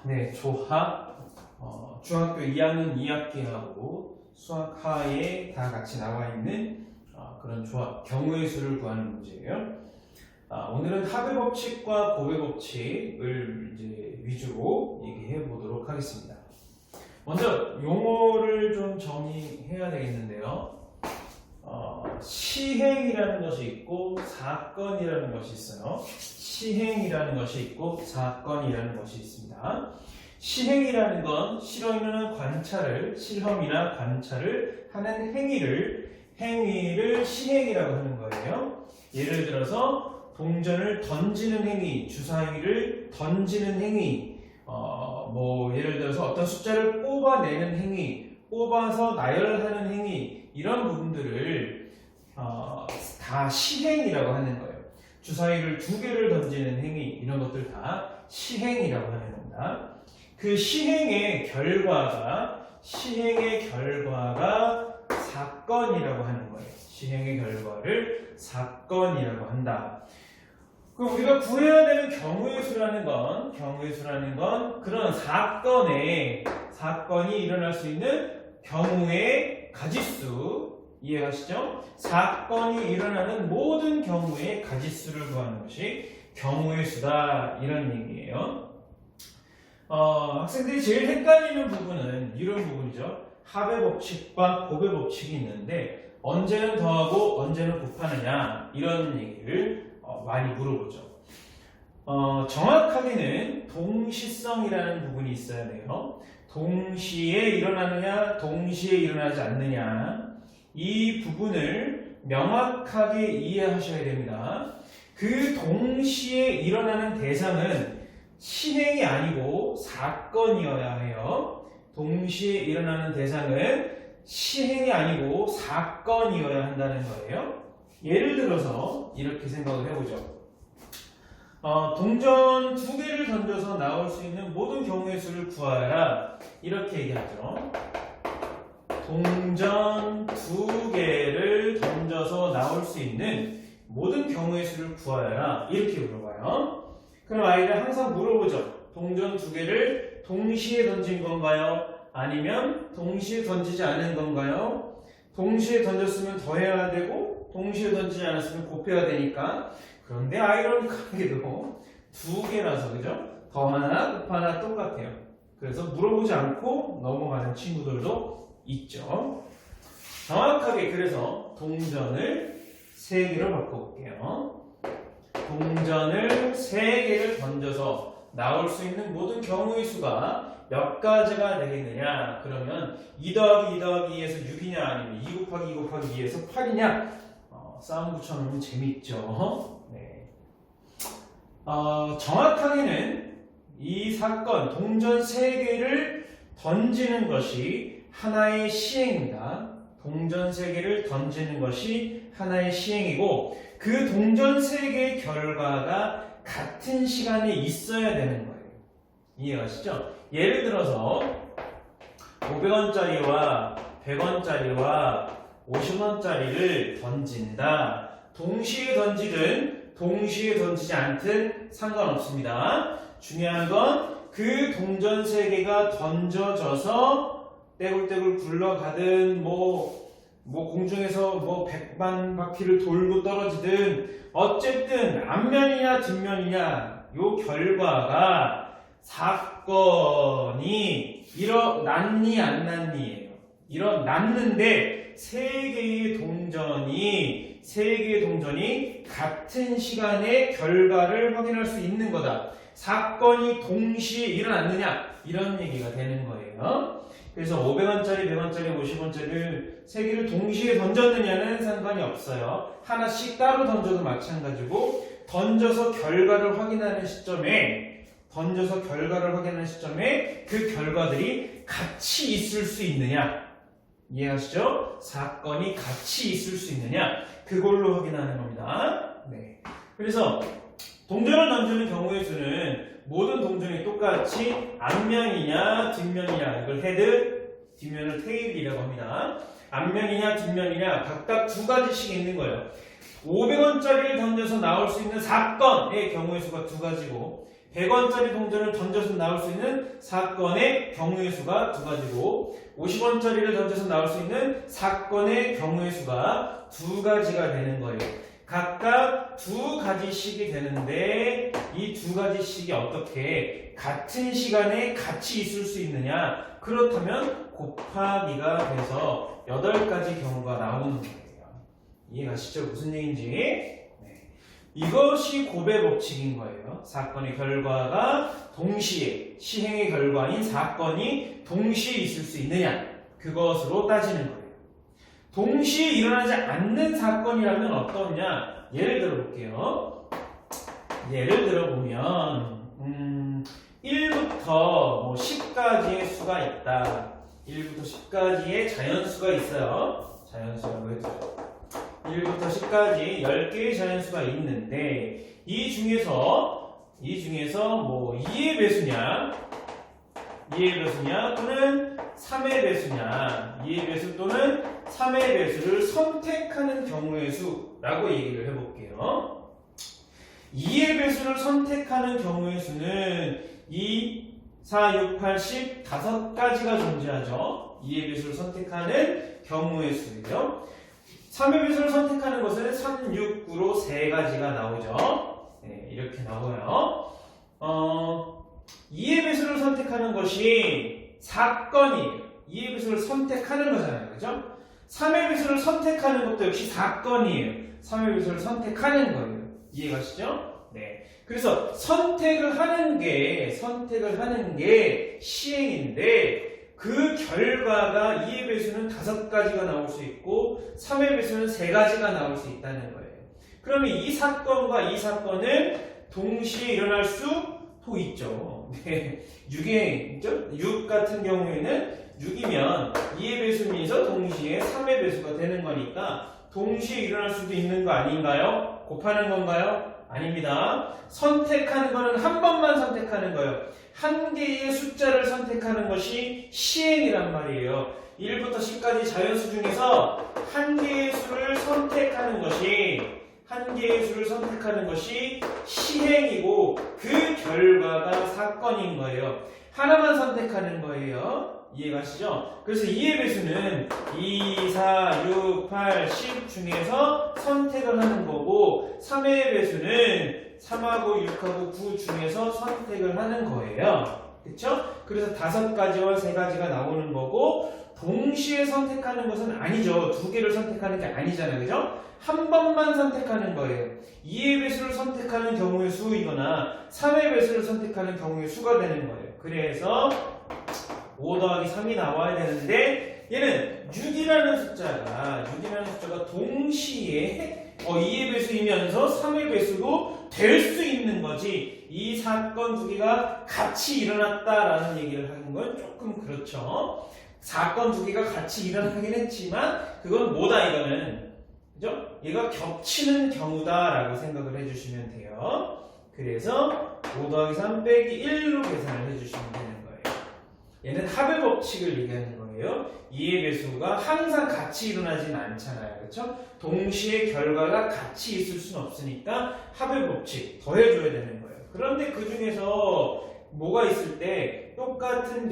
네, 조합, 중학교 2학년 2학기하고 수학하에 다 같이 나와 있는 그런 조합, 경우의 수를 구하는 문제예요. 오늘은 합의 법칙과 곱의 법칙을 이제 위주로 얘기해 보도록 하겠습니다. 먼저 용어를 좀 정의해야 되겠는데요. 시행이라는 것이 있고 사건이라는 것이 있어요. 시행이라는 것이 있고 사건이라는 것이 있습니다. 시행이라는 건 실험이나 관찰을 하는 행위를 시행이라고 하는 거예요. 예를 들어서 동전을 던지는 행위, 주사위를 던지는 행위, 예를 들어서 어떤 숫자를 뽑아내는 행위, 뽑아서 나열하는 행위, 이런 부분들을 다 시행이라고 하는 거예요. 주사위를 2개를 던지는 행위, 이런 것들 다 시행이라고 하는 겁니다. 그 시행의 결과가 사건이라고 하는 거예요. 시행의 결과를 사건이라고 한다. 그럼 우리가 구해야 되는 경우의 수라는 건 그런 사건이 일어날 수 있는 경우의 가지수, 이해하시죠? 사건이 일어나는 모든 경우의 가지수를 구하는 것이 경우의 수다, 이런 얘기예요. 학생들이 제일 헷갈리는 부분은 이런 부분이죠. 합의 법칙과 곱의 법칙이 있는데 언제는 더하고 언제는 곱하느냐, 이런 얘기를 많이 물어보죠. 정확하게는 동시성이라는 부분이 있어야 돼요. 동시에 일어나느냐, 동시에 일어나지 않느냐, 이 부분을 명확하게 이해하셔야 됩니다. 그 동시에 일어나는 대상은 시행이 아니고 사건이어야 해요. 동시에 일어나는 대상은 시행이 아니고 사건이어야 한다는 거예요. 예를 들어서 이렇게 생각을 해보죠. 동전 2개를 던져서 나올 수 있는 모든 경우의 수를 구하라, 이렇게 얘기하죠. 동전 2개를 던져서 나올 수 있는 모든 경우의 수를 구하라, 이렇게 물어봐요. 그럼 아이들 항상 물어보죠. 동전 2개를 동시에 던진 건가요? 아니면 동시에 던지지 않은 건가요? 동시에 던졌으면 더해야 되고 동시에 던지지 않았으면 곱해야 되니까. 그런데 아이러니하게도 2개라서, 그죠? 더하나 곱하나 똑같아요. 그래서 물어보지 않고 넘어가는 친구들도 있죠. 정확하게 그래서 동전을 3개로 바꿔볼게요. 동전을 3개를 던져서 나올 수 있는 모든 경우의 수가 몇 가지가 되겠느냐? 그러면 2 더하기 2 더하기 2에서 6이냐, 아니면 2 곱하기 2 곱하기 2에서 8이냐? 싸움 붙여놓으면 재밌죠. 네. 정확하게는 이 사건, 동전 3개를 던지는 것이 하나의 시행입니다. 동전 3개를 던지는 것이 하나의 시행이고, 그 동전 3개의 결과가 같은 시간에 있어야 되는 거예요. 이해가시죠? 예를 들어서 500원짜리와 100원짜리와 50원짜리를 던진다. 동시에 던지든 동시에 던지지 않든 상관없습니다. 중요한 건 그 동전 3개가 던져져서 떼굴떼굴 굴러가든 공중에서 100만 바퀴를 돌고 떨어지든 어쨌든 앞면이냐 뒷면이냐, 요 결과가 사건이 일어났니 안 났니예요. 일어났는데 3개의 동전이 같은 시간에 결과를 확인할 수 있는 거다. 사건이 동시에 일어났느냐, 이런 얘기가 되는 거예요. 그래서 500원짜리, 100원짜리, 50원짜리를 3개를 동시에 던졌느냐는 상관이 없어요. 하나씩 따로 던져도 마찬가지고, 던져서 결과를 확인하는 시점에 그 결과들이 같이 있을 수 있느냐, 이해하시죠? 사건이 같이 있을 수 있느냐, 그걸로 확인하는 겁니다. 네. 그래서 동전을 던지는 경우의 수는 모든 동전이 똑같이 앞면이냐 뒷면이냐, 이걸 헤드, 뒷면을 테일이라고 합니다. 앞면이냐 뒷면이냐 각각 2가지씩 있는 거예요. 500원짜리를 던져서 나올 수 있는 사건의 경우의 수가 2가지고 100원짜리 동전을 던져서 나올 수 있는 사건의 경우의 수가 두 가지고 50원짜리를 던져서 나올 수 있는 사건의 경우의 수가 두 가지가 되는 거예요. 각각 두 가지씩이 되는데 이 두 가지씩이 어떻게 같은 시간에 같이 있을 수 있느냐? 그렇다면 곱하기가 돼서 8가지 경우가 나오는 거예요. 이해가시죠? 무슨 얘기인지? 네. 이것이 곱의 법칙인 거예요. 사건의 결과가 동시에 시행의 결과인 사건이 동시에 있을 수 있느냐? 그것으로 따지는 거예요. 동시에 일어나지 않는 사건이라면 어떠냐? 예를 들어 볼게요. 예를 들어 보면 1부터 10까지의 수가 있다. 1부터 10까지의 자연수가 있어요. 자연수라고 해도 1부터 10까지 10개의 자연수가 있는데 이 중에서 뭐 2의 배수냐 2의 배수냐 또는 3의 배수냐 2의 배수 또는 3의 배수를 선택하는 경우의 수라고 얘기를 해볼게요. 2의 배수를 선택하는 경우의 수는 2, 4, 6, 8, 10 5가지가 존재하죠. 2의 배수를 선택하는 경우의 수예요. 3의 배수를 선택하는 것은 3, 6, 9로 3가지가 나오죠. 네, 이렇게 나와요. 2의 배수를 선택하는 것이 사건이에요. 2의 배수를 선택하는 거잖아요. 그죠? 3의 배수를 선택하는 것도 역시 사건이에요. 3의 배수를 선택하는 거예요. 이해가시죠? 네. 그래서 선택을 하는 게 시행인데 그 결과가 2의 배수는 5가지가 나올 수 있고 3의 배수는 3가지가 나올 수 있다는 거예요. 그러면 이 사건과 이 사건은 동시에 일어날 수도 있죠. 네. 6 같은 경우에는 6이면 2의 배수면서 동시에 3의 배수가 되는 거니까 동시에 일어날 수도 있는 거 아닌가요? 곱하는 건가요? 아닙니다. 선택하는 거는 한 번만 선택하는 거예요. 한 개의 숫자를 선택하는 것이 시행이란 말이에요. 1부터 10까지 자연수 중에서 한 개의 수를 선택하는 것이 시행이고 그 결과가 사건인 거예요. 하나만 선택하는 거예요. 이해가시죠? 그래서 2의 배수는 2, 4, 6, 8, 10 중에서 선택을 하는 거고 3의 배수는 3하고 6하고 9 중에서 선택을 하는 거예요. 그쵸? 그래서 5가지와 3가지가 나오는 거고 동시에 선택하는 것은 아니죠. 2개를 선택하는 게 아니잖아요. 그죠? 한 번만 선택하는 거예요. 2의 배수를 선택하는 경우의 수이거나 3의 배수를 선택하는 경우의 수가 되는 거예요. 그래서 5 더하기 3이 나와야 되는데 얘는 6이라는 숫자가 동시에 2의 배수이면서 3의 배수도 될 수 있는 거지 이 사건 두 개가 같이 일어났다라는 얘기를 하는 건 조금 그렇죠. 사건 두 개가 같이 일어나긴 했지만 그건 뭐다 이거는 그죠? 얘가 겹치는 경우다라고 생각을 해주시면 돼요. 그래서 5 더하기 3 빼기 1로 계산을 해주시면 되는 거예요. 얘는 합의 법칙을 얘기하는 거예요. 2의 배수가 항상 같이 일어나진 않잖아요. 그렇죠? 동시에 결과가 같이 있을 수는 없으니까 합의 법칙 더해줘야 되는 거예요. 그런데 그 중에서 뭐가 있을 때 똑같은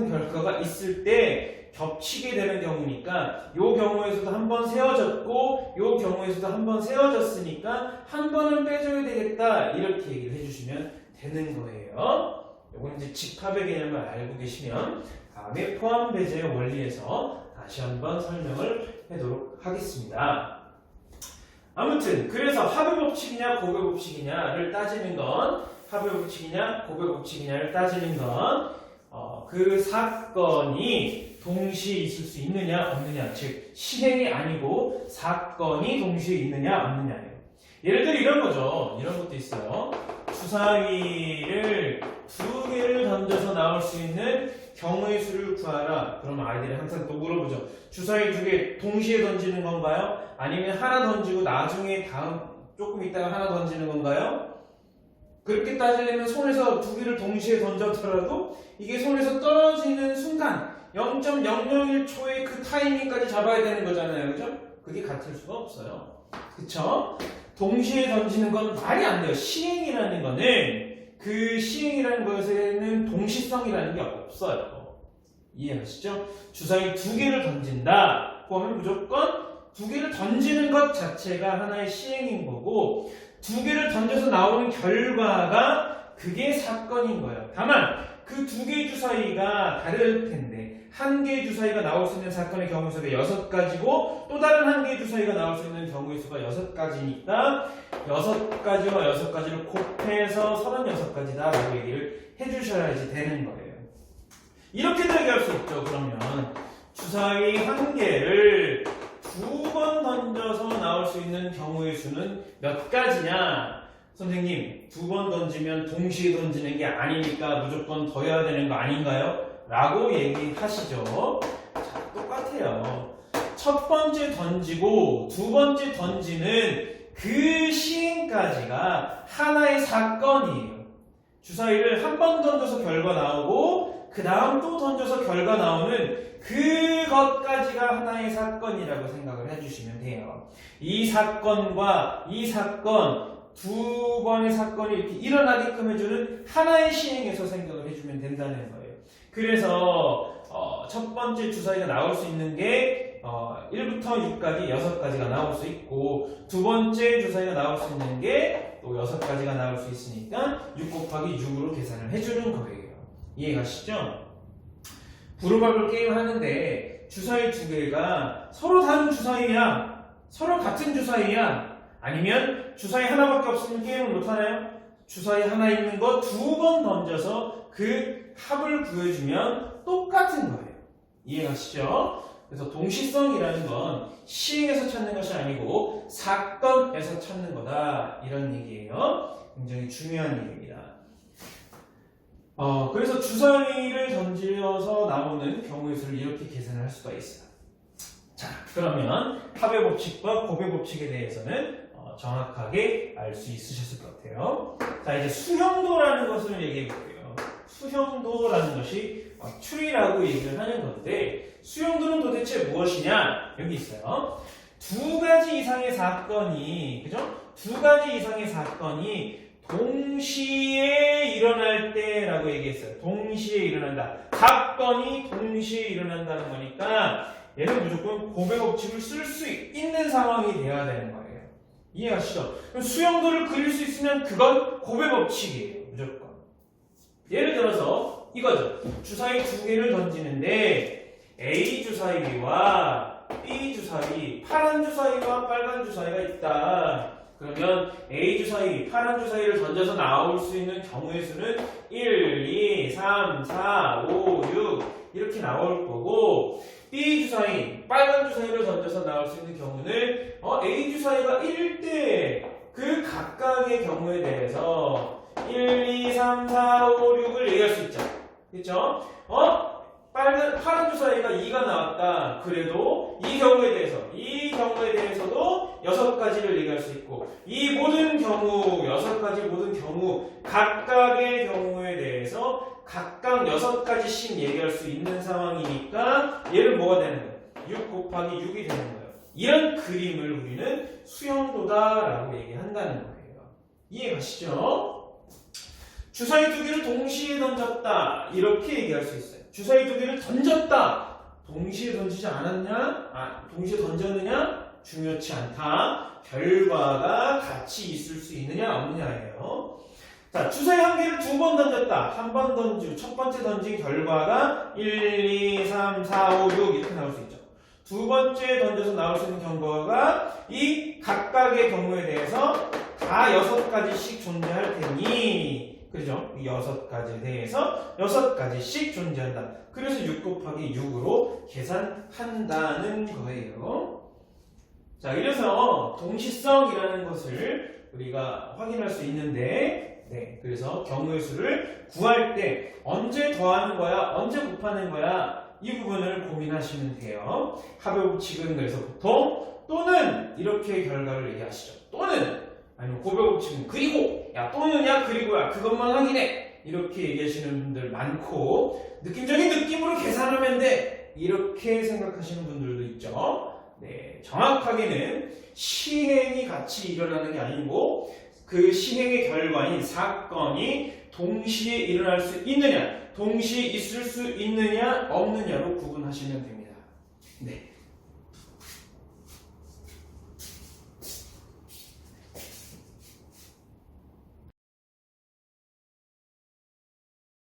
결과가 있을 때 겹치게 되는 경우니까 이 경우에서도 한 번 세워졌고 이 경우에서도 한 번 세워졌으니까 한 번은 빼줘야 되겠다 이렇게 얘기를 해주시면 되는 거예요. 이건 이제 집합의 개념을 알고 계시면 다음에 포함 배제의 원리에서 다시 한번 설명을 하도록 하겠습니다. 아무튼 그래서 합의 법칙이냐 곱의 법칙이냐를 따지는 건 합의 법칙이냐 곱의 법칙이냐를 따지는 건 그 사건이 동시에 있을 수 있느냐 없느냐 즉 시행이 아니고 사건이 동시에 있느냐 없느냐예요. 예를 들어 이런 거죠. 이런 것도 있어요. 주사위를 2개를 던져서 나올 수 있는 경우의 수를 구하라. 그러면 아이들이 항상 또 물어보죠. 주사위 2개 동시에 던지는 건가요? 아니면 하나 던지고 나중에 조금 있다가 하나 던지는 건가요? 그렇게 따지려면 손에서 2개를 동시에 던졌더라도 이게 손에서 떨어지는 순간 0.001초의 그 타이밍까지 잡아야 되는 거잖아요. 그죠? 그게 같을 수가 없어요. 그쵸? 동시에 던지는 건 말이 안 돼요. 시행이라는 거는 그 시행이라는 것에는 동시성이라는 게 없어요. 이해하시죠? 주사위 두 개를 던진다. 그러면 무조건 두 개를 던지는 것 자체가 하나의 시행인 거고 두 개를 던져서 나오는 결과가 그게 사건인 거예요. 다만 그 두 개의 주사위가 다를 텐데 한 개의 주사위가 나올 수 있는 사건의 경우 수가 6가지고 또 다른 한 개의 주사위가 나올 수 있는 경우의 수가 6가지니까 6가지와 6가지를 곱해서 36가지다라고 얘기를 해주셔야지 되는 거예요. 이렇게도 얘기할 수 있죠. 그러면 주사위 한 개를 두 번 던져서 나올 수 있는 경우의 수는 몇 가지냐? 선생님, 두 번 던지면 동시에 던지는 게 아니니까 무조건 더 해야 되는 거 아닌가요? 라고 얘기하시죠. 자, 똑같아요. 첫 번째 던지고 두 번째 던지는 그 시행까지가 하나의 사건이에요. 주사위를 한 번 던져서 결과 나오고 그 다음 또 던져서 결과 나오는 그것까지가 하나의 사건이라고 생각을 해주시면 돼요. 이 사건과 이 사건 두 번의 사건이 이렇게 일어나게끔 해주는 하나의 시행에서 생각을 해주면 된다는 거예요. 그래서 첫 번째 주사위가 나올 수 있는 게 1부터 6까지 6가지가 나올 수 있고 두 번째 주사위가 나올 수 있는 게 또 6가지가 나올 수 있으니까 6 곱하기 6으로 계산을 해주는 거예요. 이해가시죠? 부루마블 게임 하는데 주사위 두 개가 서로 다른 주사위야? 서로 같은 주사위야? 아니면 주사위 하나밖에 없으면 게임을 못하나요? 주사위 하나 있는 거 두 번 던져서 그 합을 구해주면 똑같은 거예요. 이해가시죠? 그래서 동시성이라는 건 시행에서 찾는 것이 아니고 사건에서 찾는 거다. 이런 얘기예요. 굉장히 중요한 얘기입니다. 그래서 주사위를 던져서 나오는 경우의 수를 이렇게 계산을 할 수가 있어요. 자, 그러면 합의 법칙과 곱의 법칙에 대해서는 정확하게 알 수 있으셨을 것 같아요. 자, 이제 수형도라는 것을 얘기해 볼게요. 수형도라는 것이 추리라고 얘기를 하는 건데 수형도는 도대체 무엇이냐? 여기 있어요. 두 가지 이상의 사건이, 그죠? 두 가지 이상의 사건이 동시에 일어날 때라고 얘기했어요. 동시에 일어난다. 사건이 동시에 일어난다는 거니까 얘는 무조건 곱의 법칙을 쓸 수 있는 상황이 돼야 되는 거예요. 이해하시죠? 수형도를 그릴 수 있으면 그건 곱의 법칙이에요. 무조건. 예를 들어서 이거죠. 주사위 두 개를 던지는데 A 주사위와 B 주사위, 파란 주사위와 빨간 주사위가 있다. 그러면 A 주사위, 파란 주사위를 던져서 나올 수 있는 경우의 수는 1, 2, 3, 4, 5, 6 이렇게 나올 거고 B 주사위, 빨간 주사위를 던져서 나올 수 있는 경우는 A 주사위가 1일 때 그 각각의 경우에 대해서 1, 2, 3, 4, 5, 6을 얘기할 수 있죠. 그렇죠? 파란 주사위가 2가 나왔다. 그래도 이 경우에 대해서도 6가지를 얘기할 수 있고 이 모든 경우, 6가지 모든 경우 각각의 경우에 대해서 각각 6가지씩 얘기할 수 있는 상황이니까 얘는 뭐가 되는 거예요? 6 곱하기 6이 되는 거예요. 이런 그림을 우리는 수형도다라고 얘기한다는 거예요. 이해가시죠? 주사위 두 개를 동시에 던졌다. 이렇게 얘기할 수 있어요. 주사위 두 개를 던졌다. 동시에 던지지 않았냐? 동시에 던졌느냐? 중요치 않다. 결과가 같이 있을 수 있느냐 없느냐예요. 자, 주사위 한 개를 두 번 던졌다. 한 번 던지고 첫 번째 던진 결과가 1, 2, 3, 4, 5, 6 이렇게 나올 수 있죠. 두 번째 던져서 나올 수 있는 결과가 이 각각의 경우에 대해서 다 6가지씩 존재할 테니 그죠? 이 6가지에 대해서 6가지씩 존재한다. 그래서 6 곱하기 6으로 계산한다는 거예요. 자, 이래서 동시성이라는 것을 우리가 확인할 수 있는데 그래서 경우의 수를 구할 때 언제 더하는 거야? 언제 곱하는 거야? 이 부분을 고민하시면 돼요. 합의 법칙은 그래서 보통 또는 이렇게 결과를 얘기하시죠. 또는 아니면 곱의 법칙은 그리고 또는야 그리고야 그것만 확인해 이렇게 얘기하시는 분들 많고 느낌적인 느낌으로 계산하면 돼 이렇게 생각하시는 분들도 있죠. 네, 정확하게는 시행이 같이 일어나는 게 아니고 그 시행의 결과인 사건이 동시에 일어날 수 있느냐, 동시에 있을 수 있느냐, 없느냐로 구분하시면 됩니다. 네.